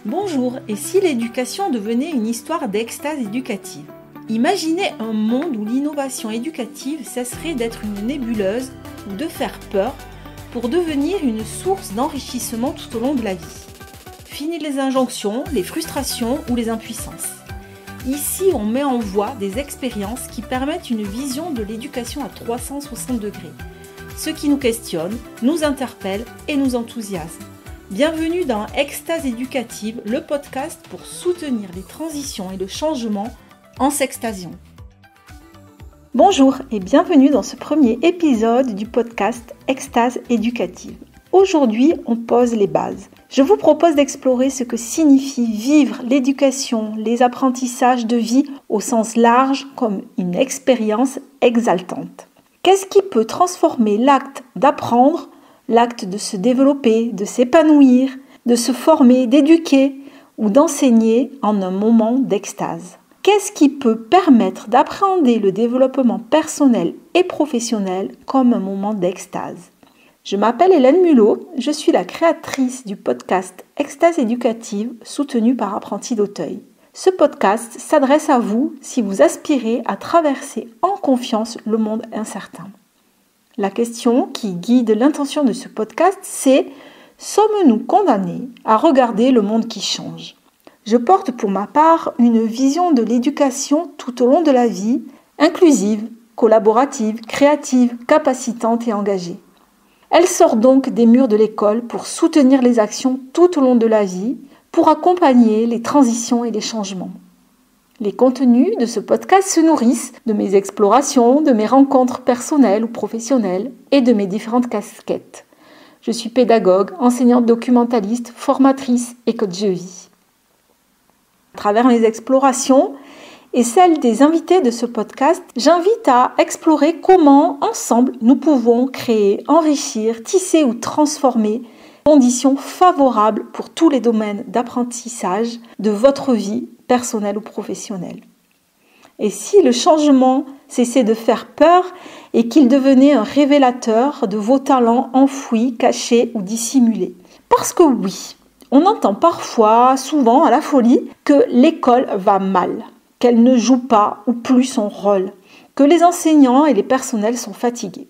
Bonjour, et si l'éducation devenait une histoire d'extase éducative ? Imaginez un monde où l'innovation éducative cesserait d'être une nébuleuse ou de faire peur pour devenir une source d'enrichissement tout au long de la vie. Fini les injonctions, les frustrations ou les impuissances. Ici, on met en voie des expériences qui permettent une vision de l'éducation à 360 degrés. Ce qui nous questionne, nous interpelle et nous enthousiasme. Bienvenue dans Extase éducative, le podcast pour soutenir les transitions et le changement en s'extasiant. Bonjour et bienvenue dans ce premier épisode du podcast Extase éducative. Aujourd'hui, on pose les bases. Je vous propose d'explorer ce que signifie vivre l'éducation, les apprentissages de vie au sens large comme une expérience exaltante. Qu'est-ce qui peut transformer l'acte d'apprendre, l'acte de se développer, de s'épanouir, de se former, d'éduquer ou d'enseigner en un moment d'extase? Qu'est-ce qui peut permettre d'appréhender le développement personnel et professionnel comme un moment d'extase? Je m'appelle Hélène Mulot, je suis la créatrice du podcast Extase éducative soutenu par Apprentis d'Auteuil. Ce podcast s'adresse à vous si vous aspirez à traverser en confiance le monde incertain. La question qui guide l'intention de ce podcast, c'est « Sommes-nous condamnés à regarder le monde qui change ?» Je porte pour ma part une vision de l'éducation tout au long de la vie, inclusive, collaborative, créative, capacitante et engagée. Elle sort donc des murs de l'école pour soutenir les actions tout au long de la vie, pour accompagner les transitions et les changements. Les contenus de ce podcast se nourrissent de mes explorations, de mes rencontres personnelles ou professionnelles et de mes différentes casquettes. Je suis pédagogue, enseignante documentaliste, formatrice et coach de vie. À travers mes explorations et celles des invités de ce podcast, j'invite à explorer comment, ensemble, nous pouvons créer, enrichir, tisser ou transformer conditions favorables pour tous les domaines d'apprentissage de votre vie personnelle ou professionnelle. Et si le changement cessait de faire peur et qu'il devenait un révélateur de vos talents enfouis, cachés ou dissimulés? Parce que oui, on entend parfois, souvent à la folie, que l'école va mal, qu'elle ne joue pas ou plus son rôle, que les enseignants et les personnels sont fatigués.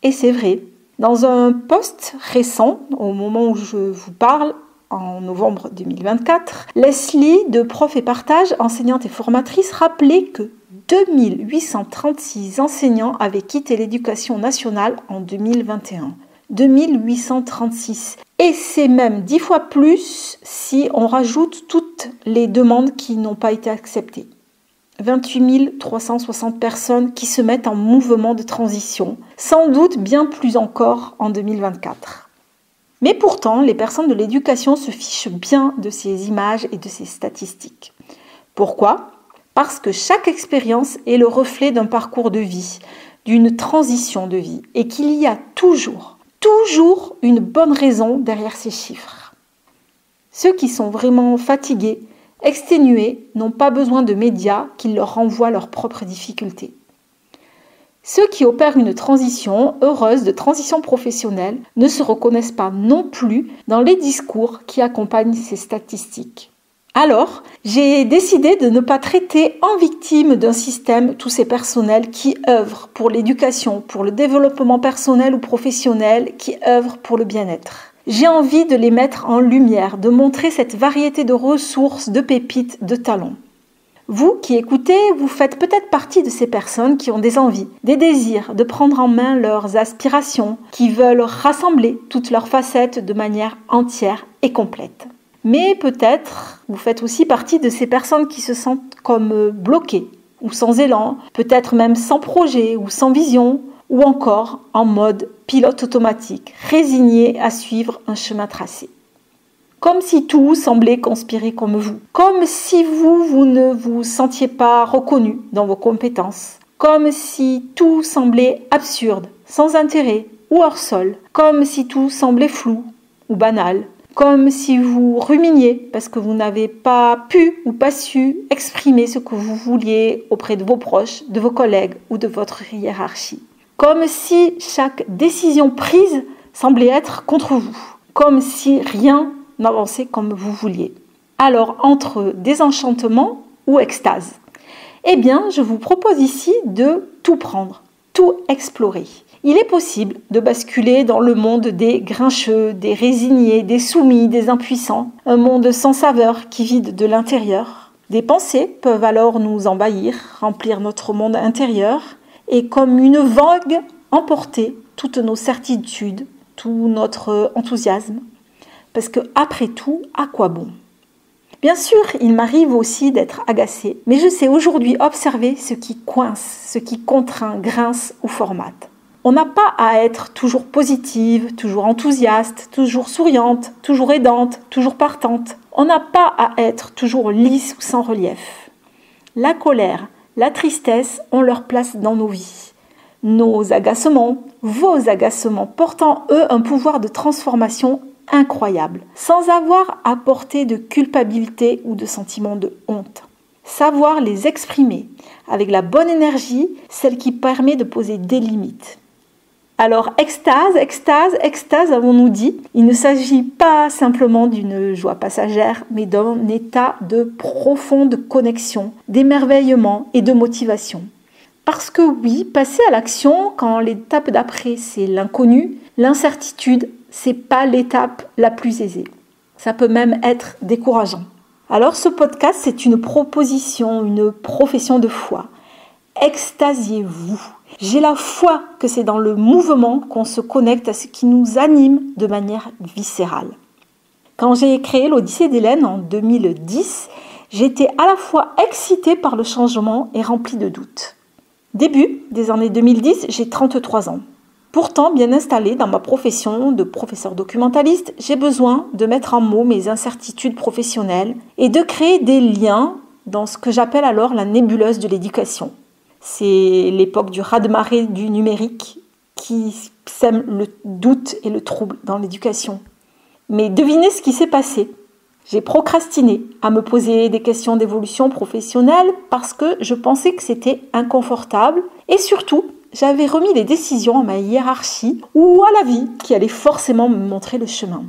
Et c'est vrai. Dans un post récent, au moment où je vous parle, en novembre 2024, Leslie de Prof et Partage, enseignante et formatrice, rappelait que 2836 enseignants avaient quitté l'éducation nationale en 2021. 2836. Et c'est même 10 fois plus si on rajoute toutes les demandes qui n'ont pas été acceptées. 28 360 personnes qui se mettent en mouvement de transition, sans doute bien plus encore en 2024. Mais pourtant, les personnes de l'éducation se fichent bien de ces images et de ces statistiques. Pourquoi ? Parce que chaque expérience est le reflet d'un parcours de vie, d'une transition de vie, et qu'il y a toujours une bonne raison derrière ces chiffres. Ceux qui sont vraiment fatigués, exténués, n'ont pas besoin de médias qui leur renvoient leurs propres difficultés. Ceux qui opèrent une transition heureuse de transition professionnelle ne se reconnaissent pas non plus dans les discours qui accompagnent ces statistiques. Alors, j'ai décidé de ne pas traiter en victime d'un système tous ces personnels qui œuvrent pour l'éducation, pour le développement personnel ou professionnel, qui œuvrent pour le bien-être. J'ai envie de les mettre en lumière, de montrer cette variété de ressources, de pépites, de talents. Vous qui écoutez, vous faites peut-être partie de ces personnes qui ont des envies, des désirs de prendre en main leurs aspirations, qui veulent rassembler toutes leurs facettes de manière entière et complète. Mais peut-être vous faites aussi partie de ces personnes qui se sentent comme bloquées ou sans élan, peut-être même sans projet ou sans vision, ou encore en mode pilote automatique, résigné à suivre un chemin tracé. Comme si tout semblait conspirer comme vous. Comme si vous ne vous sentiez pas reconnu dans vos compétences. Comme si tout semblait absurde, sans intérêt ou hors sol. Comme si tout semblait flou ou banal. Comme si vous ruminiez parce que vous n'avez pas pu ou pas su exprimer ce que vous vouliez auprès de vos proches, de vos collègues ou de votre hiérarchie. Comme si chaque décision prise semblait être contre vous. Comme si rien n'avançait comme vous vouliez. Alors, entre désenchantement ou extase? Eh bien, je vous propose ici de tout prendre, tout explorer. Il est possible de basculer dans le monde des grincheux, des résignés, des soumis, des impuissants, un monde sans saveur qui vide de l'intérieur. Des pensées peuvent alors nous envahir, remplir notre monde intérieur et comme une vague emporter toutes nos certitudes, tout notre enthousiasme. Parce que après tout, à quoi bon? Bien sûr, il m'arrive aussi d'être agacée, mais je sais aujourd'hui observer ce qui coince, ce qui contraint, grince ou formate. On n'a pas à être toujours positive, toujours enthousiaste, toujours souriante, toujours aidante, toujours partante. On n'a pas à être toujours lisse ou sans relief. La colère, la tristesse ont leur place dans nos vies. Nos agacements, vos agacements, portant eux un pouvoir de transformation incroyable, sans avoir à porter de culpabilité ou de sentiment de honte. Savoir les exprimer avec la bonne énergie, celle qui permet de poser des limites. Alors, extase, avons-nous dit, il ne s'agit pas simplement d'une joie passagère, mais d'un état de profonde connexion, d'émerveillement et de motivation. Parce que oui, passer à l'action, quand l'étape d'après c'est l'inconnu, l'incertitude, c'est pas l'étape la plus aisée. Ça peut même être décourageant. Alors ce podcast, c'est une proposition, une profession de foi. Extasiez-vous. J'ai la foi que c'est dans le mouvement qu'on se connecte à ce qui nous anime de manière viscérale. Quand j'ai créé l'Odyssée d'Hélène en 2010, j'étais à la fois excitée par le changement et remplie de doutes. Début des années 2010, j'ai 33 ans. Pourtant, bien installée dans ma profession de professeur documentaliste, j'ai besoin de mettre en mots mes incertitudes professionnelles et de créer des liens dans ce que j'appelle alors la nébuleuse de l'éducation. C'est l'époque du raz-de-marée du numérique qui sème le doute et le trouble dans l'éducation. Mais devinez ce qui s'est passé. J'ai procrastiné à me poser des questions d'évolution professionnelle parce que je pensais que c'était inconfortable et surtout, j'avais remis les décisions à ma hiérarchie ou à la vie qui allait forcément me montrer le chemin.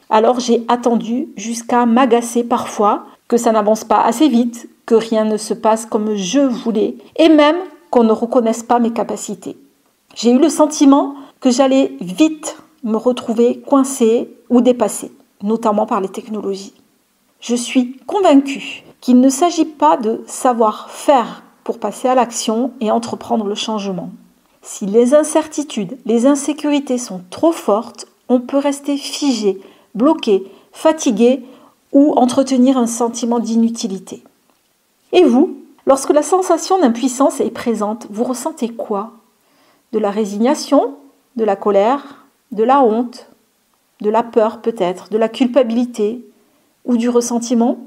Alors j'ai attendu jusqu'à m'agacer parfois que ça n'avance pas assez vite, que rien ne se passe comme je voulais et même qu'on ne reconnaisse pas mes capacités. J'ai eu le sentiment que j'allais vite me retrouver coincée ou dépassée, notamment par les technologies. Je suis convaincue qu'il ne s'agit pas de savoir faire pour passer à l'action et entreprendre le changement. Si les incertitudes, les insécurités sont trop fortes, on peut rester figé, bloqué, fatigué ou entretenir un sentiment d'inutilité. Et vous, lorsque la sensation d'impuissance est présente, vous ressentez quoi? De la résignation, de la colère, de la honte, de la peur peut-être, de la culpabilité ou du ressentiment?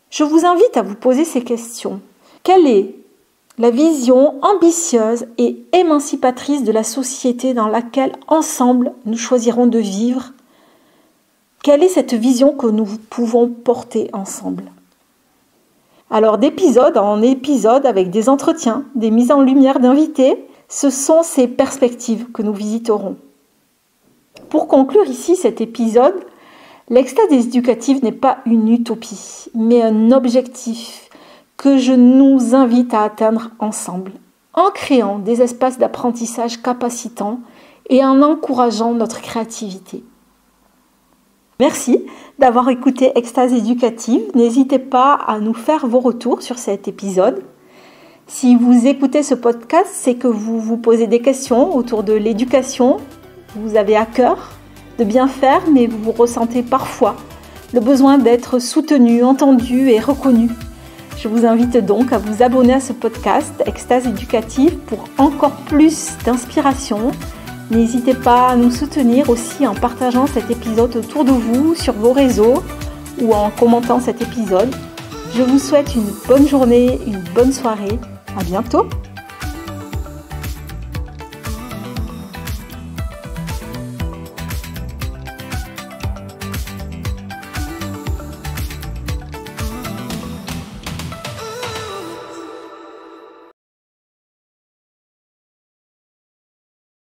Je vous invite à vous poser ces questions. Quelle est la vision ambitieuse et émancipatrice de la société dans laquelle ensemble nous choisirons de vivre? Quelle est cette vision que nous pouvons porter ensemble? Alors d'épisode en épisode avec des entretiens, des mises en lumière d'invités, ce sont ces perspectives que nous visiterons. Pour conclure ici cet épisode, l'extase éducative n'est pas une utopie, mais un objectif que je nous invite à atteindre ensemble, en créant des espaces d'apprentissage capacitants et en encourageant notre créativité. Merci d'avoir écouté Extase éducative. N'hésitez pas à nous faire vos retours sur cet épisode. Si vous écoutez ce podcast, c'est que vous vous posez des questions autour de l'éducation. Vous avez à cœur de bien faire, mais vous ressentez parfois le besoin d'être soutenu, entendu et reconnu. Je vous invite donc à vous abonner à ce podcast Extase éducative pour encore plus d'inspiration. N'hésitez pas à nous soutenir aussi en partageant cet épisode autour de vous, sur vos réseaux ou en commentant cet épisode. Je vous souhaite une bonne journée, une bonne soirée. À bientôt!